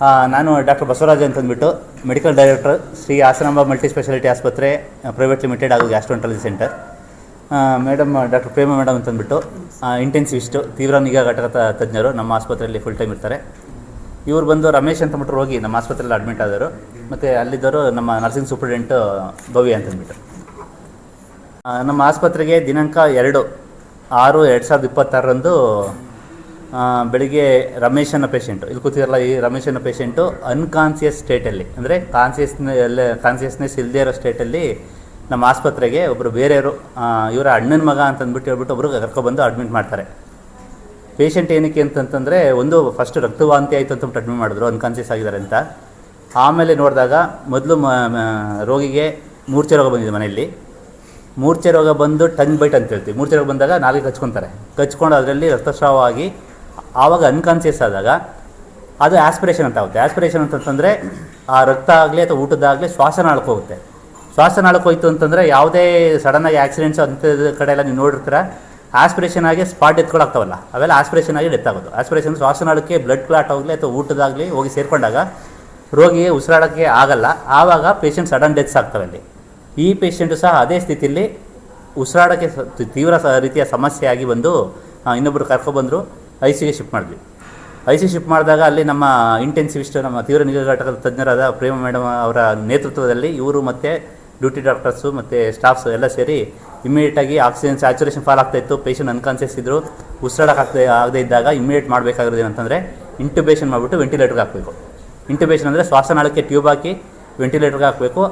ನಾನು ಡಾಕ್ಟರ್ ಬಸವರಾಜ್ ಅಂತಂದ್ಬಿಟ್ಟು medical director Shri Hasanamba multi speciality ಆಸ್ಪತ್ರೆ ಪ್ರೈವೇಟ್ ಲಿಮಿಟೆಡ್ ಹಾಗೂ ಗ್ಯಾಸ್ಟ್ರೋಂಟ್ರಾಲಜಿ ಸೆಂಟರ್. ಮೇಡಮ್ ಡಾಕ್ಟರ್ ಪ್ರೇಮ ಮೇಡಮ್ ಅಂತಂದ್ಬಿಟ್ಟು ಇಂಟೆನ್ಸಿವಿಸ್ಟು, ತೀವ್ರ ನಿಗಾ ಘಟಕ ತಜ್ಞರು ನಮ್ಮ ಆಸ್ಪತ್ರೆಯಲ್ಲಿ ಫುಲ್ ಟೈಮ್ ಇರ್ತಾರೆ. ಇವ್ರು ಬಂದು ರಮೇಶ್ ಅಂತಂದ್ಬಿಟ್ಟು ರೋಗಿ ನಮ್ಮ ಆಸ್ಪತ್ರೆಯಲ್ಲಿ ಅಡ್ಮಿಟ್ ಆದರು. ಮತ್ತು ಅಲ್ಲಿದ್ದವರು ನಮ್ಮ ನರ್ಸಿಂಗ್ ಸೂಪ್ರಿಡೆಂಟು ಭವಿ ಅಂತಂದ್ಬಿಟ್ಟು. ನಮ್ಮ ಆಸ್ಪತ್ರೆಗೆ ದಿನಾಂಕ 2/6/2026 ಬೆಳಿಗ್ಗೆ ರಮೇಶ್ ಅನ್ನೋ ಪೇಷೆಂಟು, ಇಲ್ಲಿ ಕೂತಿರಲ್ಲ ಈ ರಮೇಶ್ ಅನ್ನೋ ಪೇಷೆಂಟು ಅನ್ಕಾನ್ಸಿಯಸ್ ಸ್ಟೇಟಲ್ಲಿ, ಅಂದರೆ ಕಾನ್ಸಿಯಸ್ನೆಸ್ ಇಲ್ಲದೇ ಇರೋ ಸ್ಟೇಟಲ್ಲಿ ನಮ್ಮ ಆಸ್ಪತ್ರೆಗೆ ಒಬ್ಬರು ಬೇರೆಯವರು ಇವರ ಅಣ್ಣನ ಮಗ ಅಂತಂದ್ಬಿಟ್ಟು ಹೇಳ್ಬಿಟ್ಟು ಒಬ್ಬರು ಕರ್ಕೊಬಂದು ಅಡ್ಮಿಟ್ ಮಾಡ್ತಾರೆ. ಪೇಷೆಂಟ್ ಏನಕ್ಕೆ ಅಂತಂತಂದರೆ, ಒಂದು ಫಸ್ಟ್ ರಕ್ತವಾಂತಿ ಆಯಿತು ಅಂತಂದ್ಬಿಟ್ಟು ಅಡ್ಮಿಟ್ ಮಾಡಿದ್ರು, ಅನ್ಕಾನ್ಸಿಯಸ್ ಆಗಿದ್ದಾರೆ ಅಂತ. ಆಮೇಲೆ ನೋಡಿದಾಗ ಮೊದಲು ರೋಗಿಗೆ ಮೂರ್ಛೆ ರೋಗ ಬಂದಿದೆ ಮನೆಯಲ್ಲಿ. ಮೂರ್ಛೆ ರೋಗ ಬಂದು ಟಂಗ್ ಬೈಟ್ ಅಂತ ಹೇಳ್ತೀವಿ. ಮೂರ್ಛೆ ರೋಗ ಬಂದಾಗ ನಾಲ್ಗೆ ಕಚ್ಕೊಂಡು ಅದರಲ್ಲಿ ರಕ್ತಸ್ರಾವ ಆಗಿ ಆವಾಗ ಅನ್ಕಾನ್ಸಿಯಸ್ ಆದಾಗ ಅದು ಆಸ್ಪಿರೇಷನ್ ಅಂತ ಆಗುತ್ತೆ. ಆಸ್ಪಿರೇಷನ್ ಅಂತಂತಂದರೆ ಆ ರಕ್ತ ಆಗಲಿ ಅಥವಾ ಊಟದಾಗಲಿ ಶ್ವಾಸನಾಳಕ್ಕೆ ಹೋಗುತ್ತೆ. ಶ್ವಾಸನಾಳಕ್ಕೆ ಹೋಯ್ತು ಅಂತಂದರೆ ಯಾವುದೇ ಸಡನ್ನಾಗಿ ಆಕ್ಸಿಡೆಂಟ್ಸ್ ಅಂಥದ್ದು ಕಡೆ ಎಲ್ಲ ನೀವು ನೋಡಿರ್ತೀರ, ಆಸ್ಪಿರೇಷನ್ ಆಗಿ ಸ್ಪಾಟ್ ಡೆತ್ಗಳಾಗ್ತಾವಲ್ಲ, ಅವೆಲ್ಲ ಆಸ್ಪಿರೇಷನ್ ಆಗಿ ಡೆತ್ ಆಗೋದು. ಆಸ್ಪಿರೇಷನ್ ಶ್ವಾಸನಾಳಕ್ಕೆ ಬ್ಲಡ್ ಕ್ಲಾಟ್ ಆಗಲಿ ಅಥವಾ ಊಟದಾಗಲಿ ಹೋಗಿ ಸೇರಿಕೊಂಡಾಗ ರೋಗಿಗೆ ಉಸಿರಾಡೋಕ್ಕೆ ಆಗಲ್ಲ, ಆವಾಗ ಪೇಷಂಟ್ ಸಡನ್ ಡೆತ್ಸ್ ಆಗ್ತವೆ ಅಲ್ಲಿ. ಈ ಪೇಷಂಟು ಸಹ ಅದೇ ಸ್ಥಿತಿಯಲ್ಲಿ ಉಸಿರಾಡೋಕ್ಕೆ ತೀವ್ರ ರೀತಿಯ ಸಮಸ್ಯೆಯಾಗಿ ಬಂದು ಇನ್ನೊಬ್ಬರು ಕರ್ಕೊಬಂದರು, ICUಗೆ ಶಿಫ್ಟ್ ಮಾಡಿದ್ವಿ. ICU ಶಿಫ್ಟ್ ಮಾಡಿದಾಗ ಅಲ್ಲಿ ನಮ್ಮ ಇಂಟೆನ್ಸಿವಿಸ್ಟ್, ನಮ್ಮ ತೀವ್ರ ನಿಗಾ ಘಟಕದ ತಜ್ಞರಾದ ಪ್ರೇಮ ಮೇಡಮ್ ಅವರ ನೇತೃತ್ವದಲ್ಲಿ ಇವರು ಮತ್ತು ಡ್ಯೂಟಿ ಡಾಕ್ಟರ್ಸು ಮತ್ತು ಸ್ಟಾಫ್ಸು ಎಲ್ಲ ಸೇರಿ ಇಮಿಡಿಯೇಟಾಗಿ ಆಕ್ಸಿಜನ್ ಸ್ಯಾಚುರೇಷನ್ ಫಾಲ್ ಆಗ್ತಾಯಿತ್ತು. ಪೇಷಂಟ್ ಅನ್ಕಾನ್ಸಿಯಸ್ ಇದ್ದರು, ಉಸಿರಾಡೋಕೆ ಆಗದೇ ಇದ್ದಾಗ ಇಮಿಡಿಯೇಟ್ ಮಾಡಬೇಕಾಗಿರೋದು ಏನಂತಂದರೆ ಇಂಟ್ಯುಬೇಷನ್ ಮಾಡಿಬಿಟ್ಟು ವೆಂಟಿಲೇಟರ್ಗೆ ಹಾಕಬೇಕು. ಇಂಟ್ಯುಬೇಷನ್ ಅಂದರೆ ಶ್ವಾಸನಾಳಕ್ಕೆ ಟ್ಯೂಬ್ ಹಾಕಿ ವೆಂಟಿಲೇಟರ್ಗೆ ಹಾಕಬೇಕು.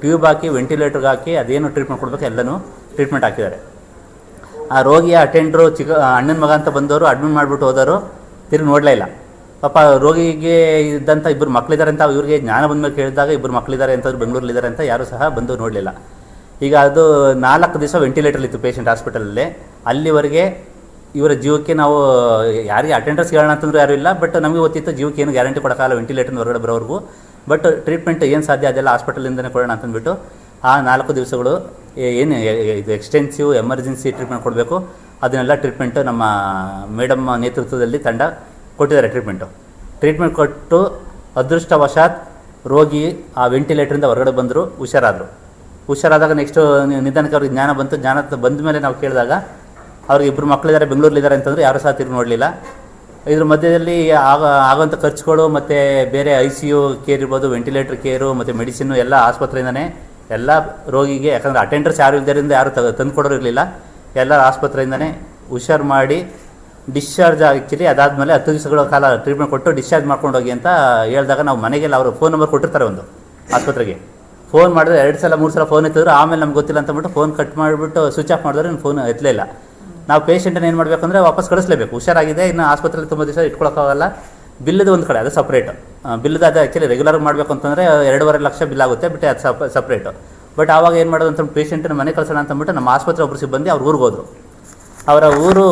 ಟ್ಯೂಬ್ ಹಾಕಿ ವೆಂಟಿಲೇಟರ್ಗೆ ಹಾಕಿ ಅದೇನು ಟ್ರೀಟ್ಮೆಂಟ್ ಕೊಡಬೇಕು ಎಲ್ಲನೂ ಟ್ರೀಟ್ಮೆಂಟ್ ಹಾಕಿದ್ದಾರೆ. ಆ ರೋಗಿಯ ಅಟೆಂಡ್ರು ಅಣ್ಣನ ಮಗ ಅಂತ ಬಂದವರು ಅಡ್ಮಿಟ್ ಮಾಡಿಬಿಟ್ಟು ಹೋದವರು ತಿರುಗಿ ನೋಡಲೇ ಇಲ್ಲ. ಪಾಪ ರೋಗಿಗೆ ಇದ್ದಂಥ ಇಬ್ಬರು ಮಕ್ಕಳಿದ್ದಾರೆ ಅಂತ ಇವ್ರಿಗೆ ಜ್ಞಾನ ಬಂದ ಮೇಲೆ ಕೇಳಿದಾಗ ಇಬ್ಬರು ಮಕ್ಕಳಿದ್ದಾರೆ ಅಂತಂದ್ರೆ ಬೆಂಗಳೂರಲ್ಲಿದ್ದಾರೆ ಅಂತ ಯಾರೂ ಸಹ ಬಂದು ನೋಡಲಿಲ್ಲ. ಈಗ ಅದು 4 ದಿವಸ ವೆಂಟಿಲೇಟರ್ಲಿತ್ತು ಪೇಷಂಟ್ ಹಾಸ್ಪಿಟಲಲ್ಲಿ. ಅಲ್ಲಿವರೆಗೆ ಇವರ ಜೀವಕ್ಕೆ ನಾವು ಯಾರಿಗೆ ಅಟೆಂಡರ್ಸ್ ಹೇಳೋಣ ಅಂತಂದ್ರೆ ಯಾರೂ ಇಲ್ಲ, ಬಟ್ ನಮಗೆ ಗೊತ್ತಿತ್ತು ಜೀವಕ್ಕೆ ಏನು ಗ್ಯಾರಂಟಿ ಕೊಡೋಕ್ಕಾಗಲ್ಲ ವೆಂಟಿಲೇಟರ್ನ ಹೊರಗಡೆ ಬರೋವರೆಗೂ. ಬಟ್ ಟ್ರೀಟ್ಮೆಂಟ್ ಏನು ಸಾಧ್ಯ ಅದೆಲ್ಲ ಹಾಸ್ಪಿಟಲಿಂದನೇ ಕೊಡೋಣ ಅಂತಂದ್ಬಿಟ್ಟು ಆ 4 ದಿವಸಗಳು ಏನು ಇದು ಎಕ್ಸ್ಟೆನ್ಸಿವ್ ಎಮರ್ಜೆನ್ಸಿ ಟ್ರೀಟ್ಮೆಂಟ್ ಕೊಡಬೇಕು ಅದನ್ನೆಲ್ಲ ಟ್ರೀಟ್ಮೆಂಟು ನಮ್ಮ ಮೇಡಮ್ ನೇತೃತ್ವದಲ್ಲಿ ತಂಡ ಕೊಟ್ಟಿದ್ದಾರೆ. ಟ್ರೀಟ್ಮೆಂಟ್ ಕೊಟ್ಟು ಅದೃಷ್ಟವಶಾತ್ ರೋಗಿ ಆ ವೆಂಟಿಲೇಟರಿಂದ ಹೊರಗಡೆ ಬಂದರು, ಹುಷಾರಾದಾಗ ನೆಕ್ಸ್ಟು ನಿಧಾನಕ್ಕೆ ಅವ್ರಿಗೆ ಜ್ಞಾನ ಬಂತು. ಜ್ಞಾನ ಬಂದ ಮೇಲೆ ನಾವು ಕೇಳಿದಾಗ ಅವ್ರಿಗೆ ಇಬ್ಬರು ಮಕ್ಕಳಿದ್ದಾರೆ, ಬೆಂಗಳೂರಲ್ಲಿದ್ದಾರೆ ಅಂತಂದರೆ ಯಾರೂ ಸಹ ತಿರುಗಿ ನೋಡಲಿಲ್ಲ. ಇದ್ರ ಮಧ್ಯದಲ್ಲಿ ಆಗೋಂಥ ಖರ್ಚುಗಳು ಮತ್ತು ಬೇರೆ ICU ಕೇರ್ ಇರ್ಬೋದು, ವೆಂಟಿಲೇಟರ್ ಕೇರು ಮತ್ತು ಮೆಡಿಸಿನ್ನು ಎಲ್ಲ ಆಸ್ಪತ್ರೆಯಿಂದನೇ ಎಲ್ಲ ರೋಗಿಗೆ, ಯಾಕಂದರೆ ಅಟೆಂಡರ್ಸ್ ಯಾರು ಇಲ್ಲದರಿಂದ ಯಾರು ತಂದು ಕೊಡೋರು ಇರಲಿಲ್ಲ, ಎಲ್ಲ ಆಸ್ಪತ್ರೆಯಿಂದನೇ ಹುಷಾರು ಮಾಡಿ ಡಿಸ್ಚಾರ್ಜ್ ಆ್ಯಕ್ಚುಲಿ ಅದಾದಮೇಲೆ 10 ದಿವಸಗಳ ಕಾಲ ಟ್ರೀಟ್ಮೆಂಟ್ ಕೊಟ್ಟು ಡಿಸ್ಚಾರ್ಜ್ ಮಾಡ್ಕೊಂಡು ಹೋಗಿ ಅಂತ ಹೇಳಿದಾಗ ನಾವು ಮನೆಗೆಲ್ಲ ಅವರು ಫೋನ್ ನಂಬರ್ ಕೊಟ್ಟಿರ್ತಾರೆ ಒಂದು ಆಸ್ಪತ್ರೆಗೆ. ಫೋನ್ ಮಾಡಿದ್ರೆ 2 ಸಲ 3 ಸಲ ಫೋನ್ ಎತ್ತಿದ್ರು, ಆಮೇಲೆ ನಮ್ಗೆ ಗೊತ್ತಿಲ್ಲ ಅಂತಂದ್ಬಿಟ್ಟು ಫೋನ್ ಕಟ್ ಮಾಡಿಬಿಟ್ಟು ಸ್ವಿಚ್ ಆಫ್ ಮಾಡಿದ್ರೆ ಫೋನ್ ಎತ್ತಲೇ ಇಲ್ಲ. ನಾವು ಪೇಷಂಟನ್ನು ಏನು ಮಾಡಬೇಕಂದ್ರೆ ವಾಪಸ್ ಕಳಿಸ್ಲೇಬೇಕು. ಹುಷಾರಾಗಿದೆ, ಇನ್ನು ಆಸ್ಪತ್ರೆಯಲ್ಲಿ ತುಂಬ ದಿವಸ ಇಟ್ಕೊಳಕ್ಕಾಗಲ್ಲ. ಬಿಲ್ಲದು ಒಂದು ಕಡೆ, ಅದು ಸಪ್ರೇಟು. ಬಿಲ್ಲದು ಅದು ಆ್ಯಕ್ಚುಲಿ ರೆಗ್ಯುಲರ್ ಮಾಡಬೇಕು ಅಂತಂದರೆ 2.5 ಲಕ್ಷ ಬಿಲ್ ಆಗುತ್ತೆ, ಬಟ್ ಅದು ಸಪ್ರೇಟು. ಬಟ್ ಆವಾಗ ಏನು ಮಾಡೋದು ಅಂತ ಪೇಷಂಟನ್ನು ಮನೆ ಕಳ್ಸೋಣ ಅಂತಂದ್ಬಿಟ್ಟು ನಮ್ಮ ಆಸ್ಪತ್ರೆ ಒಬ್ಬರು ಸಿಬ್ಬಂದಿ ಅವ್ರ ಊರಿಗೆ ಹೋದರು. ಅವರ ಊರು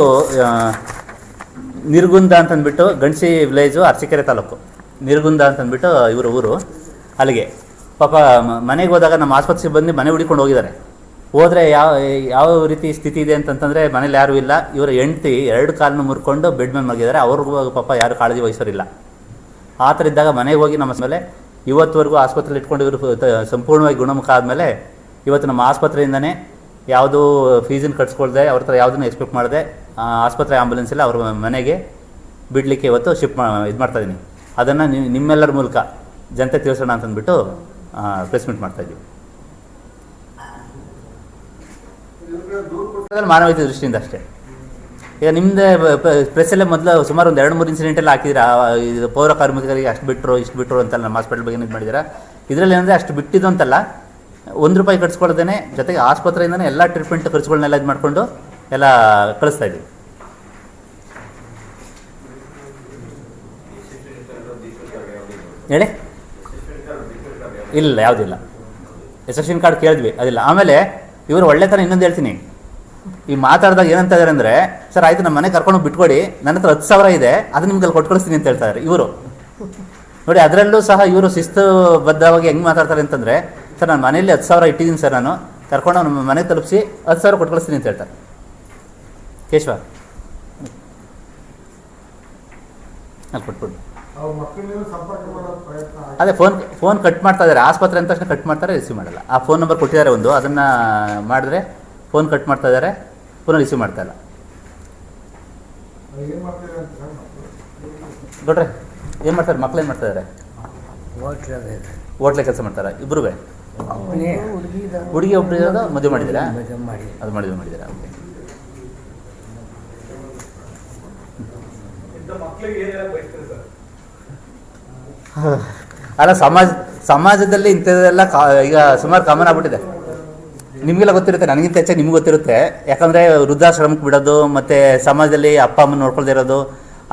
ನಿರ್ಗುಂದ ಅಂತಂದ್ಬಿಟ್ಟು, ಗಣಸಿ ವಿಲೇಜು, ಅರಸೀಕೆರೆ ತಾಲೂಕು, ನಿರ್ಗುಂದ ಅಂತಂದ್ಬಿಟ್ಟು ಇವರ ಊರು. ಅಲ್ಲಿಗೆ ಪಾಪ ಮನೆಗೆ ಹೋದಾಗ ನಮ್ಮ ಆಸ್ಪತ್ರೆ ಸಿಬ್ಬಂದಿ ಮನೆ ಹುಡ್ಕೊಂಡು ಹೋಗಿದ್ದಾರೆ. ಹೋದರೆ ಯಾವ ರೀತಿ ಸ್ಥಿತಿ ಇದೆ ಅಂತಂತಂದರೆ ಮನೇಲಿ ಯಾರೂ ಇಲ್ಲ. ಇವರ ಹೆಂಡ್ತಿ 2 ಕಾಲನ್ನು ಮುರ್ಕೊಂಡು ಬೆಡ್ ಮೇಲೆ ಮಲಗಿದ್ದಾರೆ. ಅವ್ರಿಗೂ ಪಾಪ ಯಾರು ಕಾಳಜಿ ವಹಿಸೋರಿಲ್ಲ. ಆ ಥರ ಇದ್ದಾಗ ಮನೆಗೆ ಹೋಗಿ ನಮ್ಮ ಮೇಲೆ ಇವತ್ತುವರೆಗೂ ಆಸ್ಪತ್ರೆಯಲ್ಲಿ ಇಟ್ಕೊಂಡು ಇವರು ಸಂಪೂರ್ಣವಾಗಿ ಗುಣಮುಖ ಆದಮೇಲೆ ಇವತ್ತು ನಮ್ಮ ಆಸ್ಪತ್ರೆಯಿಂದನೇ ಯಾವುದೂ ಫೀಸನ್ನು ಕಟ್ಸ್ಕೊಳ್ದೆ, ಅವ್ರ ಥರ ಯಾವುದನ್ನು ಎಕ್ಸ್ಪೆಕ್ಟ್ ಮಾಡಿದೆ ಆಸ್ಪತ್ರೆ ಆ್ಯಂಬುಲೆನ್ಸಲ್ಲಿ ಅವ್ರ ಮನೆಗೆ ಬಿಡಲಿಕ್ಕೆ ಇವತ್ತು ಶಿಫ್ಟ್ ಇದು ಮಾಡ್ತಾಯಿದ್ದೀನಿ. ಅದನ್ನು ನಿಮ್ಮೆಲ್ಲರ ಮೂಲಕ ಜನತೆ ತಿಳಿಸೋಣ ಅಂತಂದ್ಬಿಟ್ಟು ಪ್ರೆಸ್ ಮೀಟ್ ಮಾಡ್ತಾಯಿದ್ದೀವಿ. ಮಾನವೀಯತೆ ದೃಷ್ಟಿಯಿಂದ ಅಷ್ಟೇ. ಈಗ ನಿಮ್ಮದೇ ಪ್ರೆಸ್ಸಲ್ಲೇ ಮೊದಲು ಸುಮಾರು ಒಂದು 2-3 ಇನ್ಸಿಡೆಂಟೆಲ್ಲ ಹಾಕಿದ್ದೀರಾ. ಇದು ಪೌರ ಕಾರ್ಮಿಕರಿಗೆ ಅಷ್ಟು ಬಿಟ್ಟರು ಇಷ್ಟು ಬಿಟ್ಟರು ಅಂತಲ್ಲ, ನಮ್ಮ ಹಾಸ್ಪಿಟಲ್ ಬಗ್ಗೆ ಇದು ಮಾಡಿದ್ದೀರಾ. ಇದರಲ್ಲಿ ಏನಂದರೆ ಅಷ್ಟು ಬಿಟ್ಟಿದ್ದು ಅಂತಲ್ಲ, ₹1 ಕಟ್ಸ್ಕೊಳ್ದೇನೆ ಜೊತೆಗೆ ಆಸ್ಪತ್ರೆಯಿಂದನೇ ಎಲ್ಲ ಟ್ರೀಟ್ಮೆಂಟ್ ಖರ್ಚುಗಳನ್ನೆಲ್ಲ ಇದು ಮಾಡಿಕೊಂಡು ಎಲ್ಲ ಕಳಿಸ್ತಾ ಇದ್ದೀವಿ. ಹೇಳಿ, ಇಲ್ಲ ಯಾವುದಿಲ್ಲ. ಎಸೆಪ್ಷನ್ ಕಾರ್ಡ್ ಕೇಳಿದ್ವಿ, ಅದಿಲ್ಲ. ಆಮೇಲೆ ಇವರು ಒಳ್ಳೆತನ ಇನ್ನೊಂದು ಹೇಳ್ತೀನಿ, ಈ ಮಾತಾಡಿದಾಗ ಏನಂತ ಇದ್ದಾರೆ ಅಂದರೆ, ಸರ್ ಆಯಿತು ನಮ್ಮ ಮನೆ ಕರ್ಕೊಂಡು ಬಿಟ್ಕೊಡಿ, ನನ್ನ ಹತ್ರ 10,000 ಇದೆ, ಅದು ನಿಮ್ಗೆ ಅಲ್ಲಿ ಕೊಟ್ಕೊಳಿಸ್ತೀನಿ ಅಂತ ಹೇಳ್ತಾ ಇದ್ದಾರೆ ಇವರು. ನೋಡಿ, ಅದರಲ್ಲೂ ಸಹ ಇವರು ಶಿಸ್ತು ಬದ್ಧವಾಗಿ ಹೆಂಗೆ ಮಾತಾಡ್ತಾರೆ ಅಂತಂದರೆ, ಸರ್ ನಾನು ಮನೆಯಲ್ಲಿ 10,000 ಇಟ್ಟಿದ್ದೀನಿ ಸರ್, ನಾನು ಕರ್ಕೊಂಡು ನಮ್ಮ ಮನೆಗೆ ತಲುಪಿಸಿ 10,000 ಕೊಟ್ಕೊಳಿಸ್ತೀನಿ ಅಂತ ಹೇಳ್ತಾರೆ. ಕೇಶವ ಅಲ್ಲಿ ಕೊಟ್ಬಿಟ್ಟು ಅದೇ ಫೋನ್ ಕಟ್ ಮಾಡ್ತಾ ಇದ್ದಾರೆ, ಆಸ್ಪತ್ರೆ ಅಂತ ತಕ್ಷಣ ಕಟ್ ಮಾಡ್ತಾರೆ, ರಿಸೀವ್ ಮಾಡಲ್ಲ. ಆ ಫೋನ್ ನಂಬರ್ ಕೊಟ್ಟಿದ್ದಾರೆ ಒಂದು, ಅದನ್ನು ಮಾಡಿದ್ರೆ ಫೋನ್ ಕಟ್ ಮಾಡ್ತಾ ಇದ್ದಾರೆ, ಪುನಃ ರಿಸೀವ್ ಮಾಡ್ತಾ ಇಲ್ಲ. ನೋಡ್ರಿ ಏನು ಮಾಡ್ತಾರೆ ಮಕ್ಳು, ಏನು ಮಾಡ್ತಾ ಇದ್ದಾರೆ? ಹೋಟ್ಲೆ ಕೆಲಸ ಮಾಡ್ತಾರೆ ಇಬ್ಬರು. ಹುಡುಗಿ ಒಬ್ಬರು ಇರೋದು ಮದುವೆ ಮಾಡಿದ್ದೀರಾ? ಅದು ಮದುವೆ ಮಾಡಿದ್ದೀರಾ? ಓಕೆ. ಅಲ್ಲ, ಸಮಾಜದಲ್ಲಿ ಇಂಥದ್ದೆಲ್ಲ ಈಗ ಸುಮಾರು ಕಾಮನ್ ಆಗ್ಬಿಟ್ಟಿದೆ. ನಿಮಗೆಲ್ಲ ಗೊತ್ತಿರುತ್ತೆ, ನನಗಿಂತ ಹೆಚ್ಚಾಗಿ ನಿಮ್ಗೆ ಗೊತ್ತಿರುತ್ತೆ. ಯಾಕಂದರೆ ವೃದ್ಧಾಶ್ರಮಕ್ಕೆ ಬಿಡೋದು, ಮತ್ತು ಸಮಾಜದಲ್ಲಿ ಅಪ್ಪ ಅಮ್ಮನ ನೋಡ್ಕೊಳ್ದೇ ಇರೋದು,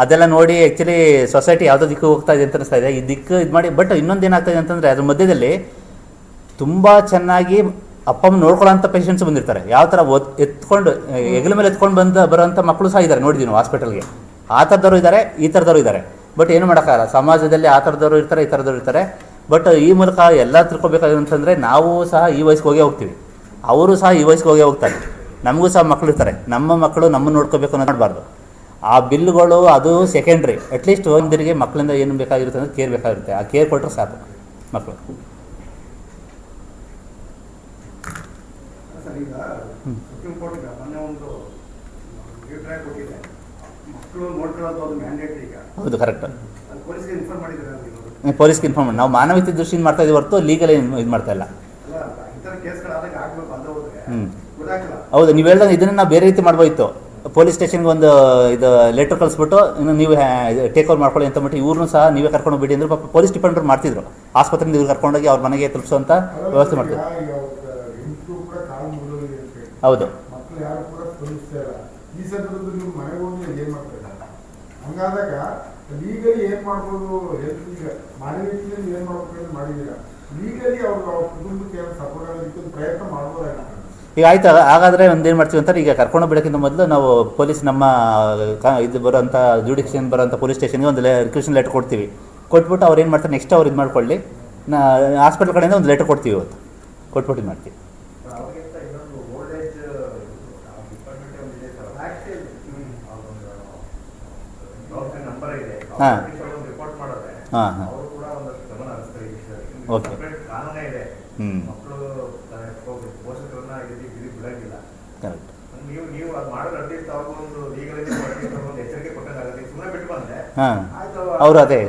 ಅದೆಲ್ಲ ನೋಡಿ ಆ್ಯಕ್ಚುಲಿ ಸೊಸೈಟಿ ಯಾವುದೋ ದಿಕ್ಕು ಹೋಗ್ತಾ ಇದೆ ಅಂತ ಅನಿಸ್ತಾ ಇದೆ. ಈ ದಿಕ್ಕು ಇದು ಮಾಡಿ, ಬಟ್ ಇನ್ನೊಂದು ಏನಾಗ್ತಾಯಿದೆ ಅಂತಂದರೆ ಅದ್ರ ಮಧ್ಯದಲ್ಲಿ ತುಂಬ ಚೆನ್ನಾಗಿ ಅಪ್ಪ ಅಮ್ಮ ನೋಡ್ಕೊಳ್ಳೋಂಥ ಪೇಷಂಟ್ಸ್ ಬಂದಿರ್ತಾರೆ. ಯಾವ ಥರ ಎತ್ಕೊಂಡು ಹೆಗಲ ಮೇಲೆ ಎತ್ಕೊಂಡು ಬರೋಂಥ ಮಕ್ಕಳು ಸಹ ಇದ್ದಾರೆ, ನೋಡಿದ್ದೀವಿ ನಾವು ಹಾಸ್ಪಿಟಲ್ಗೆ. ಆ ಥರದವರು ಇದ್ದಾರೆ, ಈ ಥರದವರು ಇದ್ದಾರೆ. ಬಟ್ ಏನು ಮಾಡೋಕ್ಕಾಗಲ್ಲ, ಸಮಾಜದಲ್ಲಿ ಆ ಥರದವರು ಇರ್ತಾರೆ, ಈ ಥರದವರು ಇರ್ತಾರೆ. ಬಟ್ ಈ ಮೂಲಕ ಎಲ್ಲ ತಿಳ್ಕೊಬೇಕಾದಂತಂದರೆ ನಾವು ಸಹ ಈ ವಯಸ್ಸಿಗೆ ಹೋಗೇ ಹೋಗ್ತೀವಿ, ಅವರು ಸಹ ಈ ವಯಸ್ಸಿಗೆ ಹೋಗೇ ಹೋಗ್ತಾರೆ. ನಮಗೂ ಸಹ ಮಕ್ಕಳು ಇರ್ತಾರೆ, ನಮ್ಮ ಮಕ್ಕಳು ನಮ್ಮನ್ನು ನೋಡ್ಕೋಬೇಕು ಅನ್ನೋದು ಮಾಡಬಾರ್ದು. ಆ ಬಿಲ್ಗಳು ಅದು ಸೆಕೆಂಡ್ರಿ. ಅಟ್ಲೀಸ್ಟ್ ಒಂದಿರಿಗೆ ಮಕ್ಕಳಿಂದ ಏನು ಬೇಕಾಗಿರುತ್ತೆ ಅಂದರೆ ಕೇರ್ ಬೇಕಾಗಿರುತ್ತೆ. ಆ ಕೇರ್ ಕೊಟ್ಟರೆ ಸಾಕು ಮಕ್ಕಳು. ಹೌದು, ಕರೆಕ್ಟ್. ಪೊಲೀಸ್ಗೆ ಇನ್ಫಾರ್ಮ್ ಮಾಡಿ ನಾವು ಮಾನವೀಯತೆ ದೃಷ್ಟಿಯಿಂದ ಮಾಡ್ತಾ ಇದ್ದೀವಿ ಹೊರತು ಲೀಗಲಿ ಇದು ಮಾಡ್ತಾ ಇಲ್ಲ. ಹೌದು, ನೀವು ಹೇಳ್ದಂಗೆ ಇದನ್ನು ನಾವು ಬೇರೆ ರೀತಿ ಮಾಡ್ಬೋಯಿತ್ತು. ಪೊಲೀಸ್ ಸ್ಟೇಷನ್ಗೆ ಒಂದು ಇದು ಲೆಟ್ರ್ ಕಳಿಸ್ಬಿಟ್ಟು ಇನ್ನು ನೀವು ಟೇಕ್ ಓವರ್ ಮಾಡ್ಕೊಳ್ಳಿ ಅಂತ ಬಿಟ್ಟು ಇವ್ರನ್ನೂ ಸಹ ನೀವೇ ಕರ್ಕೊಂಡು ಬಿಡಿ ಅಂದ್ರೆ ಪಾಪ ಪೊಲೀಸ್ ಡಿಪಾರ್ಟ್ಮೆಂಟ್ ಮಾಡ್ತಿದ್ರು. ಆಸ್ಪತ್ರೆಯಿಂದ ಇವ್ರು ಕರ್ಕೊಂಡೋಗಿ ಅವ್ರ ಮನೆಗೆ ತಲುಪಿಸುವಂಥ ವ್ಯವಸ್ಥೆ ಮಾಡ್ತಿದ್ರು. ಹೌದು, ಹಂಗಾದಾಗ ಲೀಗಲಿ ಏನು ಮಾಡ್ಬೋದು, ಈಗ ಮಾನವೀಯತೆಯಲ್ಲಿ ಏನು ಮಾಡ್ಬೇಕು ಮಾಡಿದ್ದೀರಾ, ಲೀಗಲಿ ಅವ್ರ ಕುಟುಂಬಕ್ಕೆ ಏನು ಸಪೋರ್ಟ್ ಆಗೋದಕ್ಕೆ ಪ್ರಯತ್ನ ಮಾಡ್ಬೋದಾಗಿತ್ತು. ಈಗ ಆಯ್ತು, ಹಾಗಾದರೆ ಒಂದೇನು ಮಾಡ್ತೀವಿ ಅಂತಾರೆ, ಈಗ ಕರ್ಕೊಂಡು ಬಿಡೋಕ್ಕಿಂತ ಮೊದಲು ನಾವು ಪೊಲೀಸ್ ನಮ್ಮ ಇದು ಬರೋಂಥ ಜುಡಿಷನ್ ಬರೋಂಥ ಪೊಲೀಸ್ ಸ್ಟೇಷನ್ಗೆ ಒಂದು ರಿಕ್ವೆಷನ್ ಲೆಟರ್ ಕೊಡ್ತೀವಿ. ಕೊಟ್ಬಿಟ್ಟು ಅವ್ರು ಏನು ಮಾಡ್ತಾರೆ ನೆಕ್ಸ್ಟ್ ಅವ್ರು ಇದು ಮಾಡ್ಕೊಳ್ಳಿ, ಹಾಸ್ಪಿಟಲ್ ಕಡೆಯಿಂದ ಒಂದು ಲೆಟರ್ ಕೊಡ್ತೀವಿ, ಇವತ್ತು ಕೊಟ್ಬಿಟ್ಟು ಇದು ಮಾಡ್ತೀವಿ. ಹಾಂ ಹಾಂ ಹಾಂ, ಓಕೆ. ಕರೆಕ್ಟ್. ಹಾಂ, ಅವರು ಅದೇ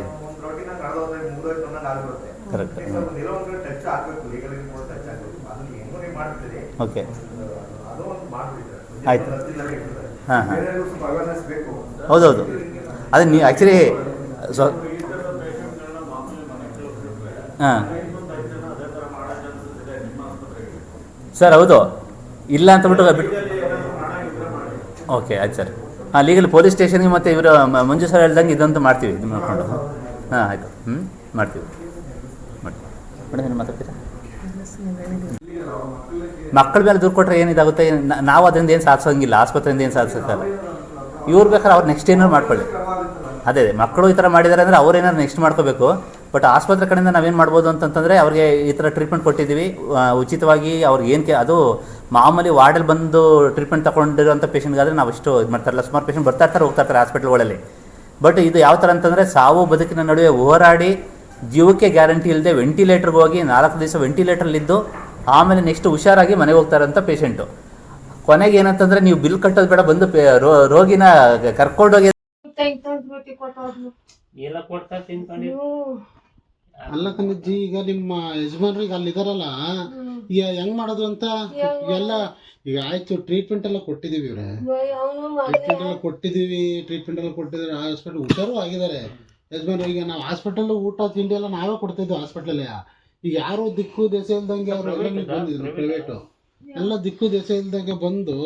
ಕರೆಕ್ಟ್. ಓಕೆ, ಆಯಿತು. ಹಾಂ ಹಾಂ, ಹೌದೌದು. ಅದೇ ನೀವು ಆ್ಯಕ್ಚುಲಿ ಹಾಂ ಸರ್, ಹೌದು. ಇಲ್ಲ ಅಂತ ಬಿಟ್ಟು ಓಕೆ, ಆಯ್ತು ಸರ್. ಹಾಂ, ಲೀಗಲ್ ಪೊಲೀಸ್ ಸ್ಟೇಷನ್ಗೆ ಮತ್ತು ಇವರು ಮಂಜು ಸರ್ ಹೇಳ್ದಂಗೆ ಇದಂತೂ ಮಾಡ್ತೀವಿ, ಇದು ಮಾಡ್ಕೊಂಡು. ಹಾಂ, ಆಯಿತು. ಮಾಡ್ತೀವಿ. ಮೇಡಮ್ ಏನು ಮಾತಾಡ್ತೀರಾ? ಮಕ್ಕಳ ಮೇಲೆ ದುಡ್ಡು ಕೊಟ್ಟರೆ ಏನಿದಾಗುತ್ತೆ, ನಾವು ಅದರಿಂದ ಏನು ಸಾಧಿಸೋಂಗಿಲ್ಲ, ಆಸ್ಪತ್ರೆಯಿಂದ ಏನು ಸಾಧಿಸೋಕ್ಕಲ್ಲ. ಇವ್ರು ಬೇಕಾದ್ರೆ ಅವ್ರು ನೆಕ್ಸ್ಟ್ ಏನಾದ್ರು ಮಾಡ್ಕೊಳ್ಳಿ. ಅದೇ ಮಕ್ಕಳು ಈ ಥರ ಮಾಡಿದ್ದಾರೆ ಅಂದರೆ ಅವ್ರೇನಾದ್ರು ನೆಕ್ಸ್ಟ್ ಮಾಡ್ಕೋಬೇಕು. ಬಟ್ ಆಸ್ಪತ್ರೆ ಕಡೆಯಿಂದ ನಾವೇನು ಮಾಡ್ಬೋದು ಅಂತಂತಂದರೆ ಅವ್ರಿಗೆ ಈ ಥರ ಟ್ರೀಟ್ಮೆಂಟ್ ಕೊಟ್ಟಿದ್ದೀವಿ ಉಚಿತವಾಗಿ. ಅವ್ರಿಗೆ ಏನು ಅದು ಮಾಮೂಲಿ ವಾರ್ಡಲ್ಲಿ ಬಂದು ಟ್ರೀಟ್ಮೆಂಟ್ ತೊಗೊಂಡಿರೋಂಥ ಪೇಷಂಟ್ಗಾದರೆ ನಾವು ಇಷ್ಟು ಇದು ಮಾಡ್ತಾರಲ್ಲ, ಸುಮಾರು ಪೇಷಂಟ್ ಬರ್ತಾ ಇರ್ತಾರೆ ಹೋಗ್ತಾ ಇರ್ತಾರೆ ಹಾಸ್ಪಿಟ್ಲ್ಗಳಲ್ಲಿ. ಬಟ್ ಇದು ಯಾವ ಥರ ಅಂತಂದರೆ ಸಾವು ಬದುಕಿನ ನಡುವೆ ಹೋರಾಡಿ ಜೀವಕ್ಕೆ ಗ್ಯಾರಂಟಿ ಇಲ್ಲದೆ ವೆಂಟಿಲೇಟರ್ಗೆ ಹೋಗಿ 4 ದಿವಸ ವೆಂಟಿಲೇಟ್ರಲ್ಲಿದ್ದು ಆಮೇಲೆ ನೆಕ್ಸ್ಟ್ ಹುಷಾರಾಗಿ ಮನೆಗೆ ಹೋಗ್ತಾರಂಥ ಪೇಷಂಟು. ಕೊನೆಗೆ ಏನಂತಂದರೆ ನೀವು ಬಿಲ್ ಕಟ್ಟೋದು ಬೇಡ, ಬಂದು ರೋಗಿನ ಕರ್ಕೊಂಡೋಗಿ ಅಲ್ಲ ಕಣಜ್ಜಿ, ಈಗ ನಿಮ್ಮ ಯಜಮಾನ್ರು ಈಗ ಅಲ್ಲಿ ಇದಾರಲ್ಲ, ಈಗ ಹೆಂಗ್ ಮಾಡೋದು ಅಂತ ಎಲ್ಲ ಈಗ ಆಯ್ತು. ಟ್ರೀಟ್ಮೆಂಟ್ ಎಲ್ಲ ಕೊಟ್ಟಿದೀವಿ, ಇವ್ರೆ ಟ್ರೀಟ್ಮೆಂಟ್ ಎಲ್ಲ ಕೊಟ್ಟಿದ್ದಾರೆ ಹಾಸ್ಪಿಟಲ್ ಹುಷಾರು ಆಗಿದ್ದಾರೆ ಯಜಮಾನ್ರು. ಈಗ ನಾವು ಹಾಸ್ಪಿಟಲ್ ಊಟ ತಿಂಡಿ ಎಲ್ಲ ನಾವೇ ಕೊಡ್ತಿದ್ವಿ ಹಾಸ್ಪಿಟಲ್. ಈಗ ಯಾರು ದಿಕ್ಕು ದೆಸೆ ಇಲ್ದಂಗೆ ಅವ್ರೆಲ್ಲ ಬಂದಿದ್ರು, ಪ್ರೈವೇಟು ಎಲ್ಲ ದಿಕ್ಕು ದೆಸೆ ಇಲ್ದಂಗೆ ಬಂದು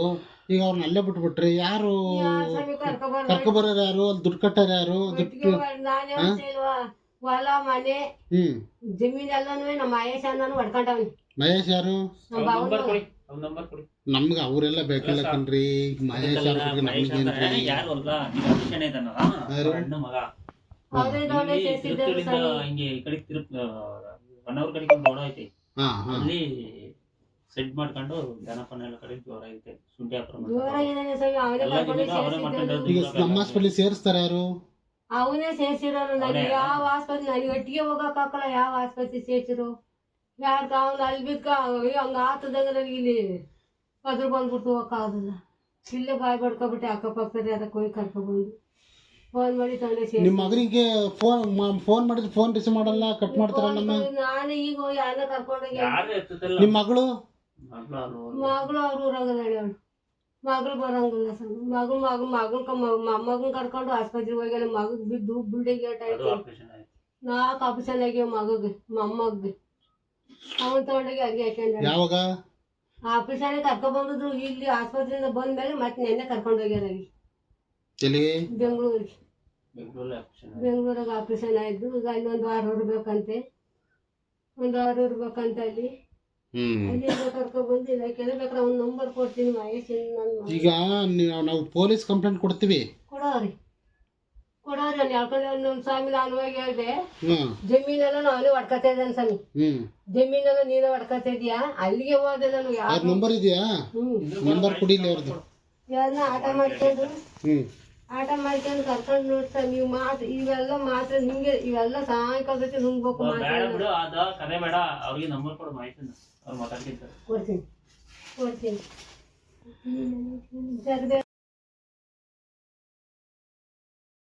ಈಗ ಅವ್ರನ್ನ ಅಲ್ಲೇ ಬಿಟ್ಬಿಟ್ರೆ ಯಾರು ಕರ್ಕೊಬರೋರು ಯಾರು, ಅಲ್ಲಿ ದುಡ್ಡು ಕಟ್ಟಾರ ಯಾರು? ದುಡ್ಡು ಹೊಲ ಮನೆ ಜಮೀನೆಲ್ಲನೂ ನಮ್ಮ ಮಹೇಶ್ ಅನ್ನೋನು ಹೊಡ್ಕೊಂಡವನಿ. ಮಹೇಶ್ ಯಾರು? ನಮ್ಗೆ ಅವರೆಲ್ಲ ಬೇಕಿಲ್ಲ ಕಣ್ರಿ. ಮಹೇಶ್ ಸೆಟ್ ಮಾಡ್ಕೊಂಡು ಜನಪನ ಎಲ್ಲ ಕಡೆ ಜೋರ ಐತೆ. ಶುಂಠಿ ಈಗ ನಮ್ಮ ಹಾಸ್ಪಿಟಲ್ ಸೇರಿಸ್ತಾರೆ ಯಾರು? ಅವನೇ ಸೇರ್ಸಿರೋನು ನನಗೆ ಅವ್ನೇ? ಯಾವ ಆಸ್ಪತ್ರೆ ನನಗೆ ಒಟ್ಟಿಗೆ ಹೋಗಕ್ಕಾಗಲ್ಲ ಯಾವ ಆಸ್ಪತ್ರೆ ಸೇರ್ಸಿರು ಯಾಕ ಅವ್ನು ಅಲ್ಲಿ ಬಿದ್ಕ ಹಂಗ ಆತದಂಗ ನನಗೆ ಇಲ್ಲಿ ಅದ್ರ ಬಂದ್ಬಿಟ್ಟು ಹೋಗಕ್ಕಾಗಲ್ಲ ಇಲ್ಲೇ ಬಾಯ್ ಬಡ್ಕೊಬಿಟ್ಟೆ ಅಕ್ಕಪಕ್ಕದ ಅದಕ್ಕೆ ಹೋಗಿ ಕರ್ಕೊಬಂದು ಫೋನ್ ಮಾಡಿ ತಂದೆ ಸೇರ್ಸಿ ನಿಮ್ಮ ಮಗನಿಗೆ ಫೋನ್ ಮಾಡಿದ್ರೆ ಫೋನ್ ರಿಸೀವ್ ಮಾಡಲ್ಲ ಕಟ್ ಮಾಡ್ತಾರಲ್ಲಮ್ಮ. ನಾನು ಈಗ ಹೋಗಿ ಯಾರನ್ನ ಕರ್ಕೊಂಡೋಗಿ ಯಾರು ಎತ್ತುತ್ತಿಲ್ಲ ನಿಮ್ಮ ಮಗಳು ಮಗಳು ಅವ್ರ ಊರಾಗ ಅವಳು ಮಗಳು ಬರಂಗಿಲ್ಲ ಸರ್ ಮೊಮ್ಮಗನ್ ಕರ್ಕೊಂಡು ಆಸ್ಪತ್ರೆಗೆ ಹೋಗಿ ಮಗಗ್ ಬಿದ್ದು ಬಿಲ್ಡಿಂಗ್ ಏಟ್ ಅದು ಆಯ್ತು ಆಪರೇಷನ್ ಆಯ್ತು 4 ಆಪರೇಷನ್ ಆಗ್ಯಾವ ಮಗಗೆ ಮೊಮ್ಮಗ್ಗೆ ಅವನ್ ತಗೊಂಡೋಗಿ ಅಲ್ಲಿ ಹಾಕೊಂಡ ಯಾವಾಗ ಆಪರೇಷನ್ ಕರ್ಕೊಂಡ್ ಬಂದಿದ್ರು ಇಲ್ಲಿ ಆಸ್ಪತ್ರೆಯಿಂದ ಬಂದ್ಮೇಲೆ ಮತ್ತೆ ನೆನ್ನೆ ಕರ್ಕೊಂಡು ಹೋಗ್ಯಾರ ಅಲ್ಲಿ ಎಲ್ಲಿ ಬೆಂಗಳೂರಿಗೆ ಬೆಂಗಳೂರಲ್ಲಿ ಆಪರೇಷನ್ ಆಯ್ತು ಬೆಂಗಳೂರಾಗ ಆಪರೇಷನ್ ಆಯ್ತು ಈಗ ಅಲ್ಲಿ 1 ವಾರ ಇರ್ಬೇಕಂತೆ 1 ವಾರ ಇರ್ಬೇಕಂತ ಅಲ್ಲಿ ಅಲ್ಲಿಂದ ಕರ್ಕೊಂಡ್ಬಂದು ಇಲ್ಲ ಕೇಳಬೇಕಾದ್ರೆ ಅವ್ನ ನಂಬರ್ ಕೊಡ್ತೀನಿ ಮಹೇಶ್ ನನ್ನ ಈಗ ನಾವು ಪೊಲೀಸ್ ಕಂಪ್ಲೇಂಟ್ ಕೊಡ್ತೀವಿ. ಕೊಡೋರಿ ಅಲ್ಲಿ ಹೇಳ್ಕೊಂಡು ಒಂದು ಸ್ವಾಮಿ ನಾನು ಹೋಗಿ ಹೇಳಿದೆ ಹ್ಮ್ ಜಮೀನೆಲ್ಲ ನಾನೇ ಹೊಡ್ಕೊತಾ ಇದ್ದೇನೆ ಸ್ವಾಮಿ ಜಮೀನೆಲ್ಲ ನೀನೇ ಹೊಡ್ಕೊತಾ ಇದೀಯಾ ಅಲ್ಲಿಗೆ ಹೋದೆ ನಾನು ಅವ್ರ ನಂಬರ್ ಇದೆಯಾ? ನಂಬರ್ ಕುಡಿಲಿ ಅವ್ರದ್ದು. ಯಾರನ್ನ ಆಟ ಮಾಡ್ಕೊಂಡು ಕರ್ಕೊಂಡು ನೋಡ್ತಾ ನೀವು ಇವೆಲ್ಲ ಮಾತ್ರ ನಿಮ್ಗೆ ಇವೆಲ್ಲ ಸಾಯಂಕಾಲ ಜೊತೆ ನುಂಗ್ಬೇಕು ಬೇಡ ಬಿಡು ಅದ ಕರೆ ಬೇಡ ಅವ್ರಿಗೆ ನಂಬರ್ ಕೊಡು ಮಾಹಿತಿ ಅವ್ರು ಮಾತಾಡ್ತಿರ್ತಾರೆ ಕೊಡ್ತೀನಿ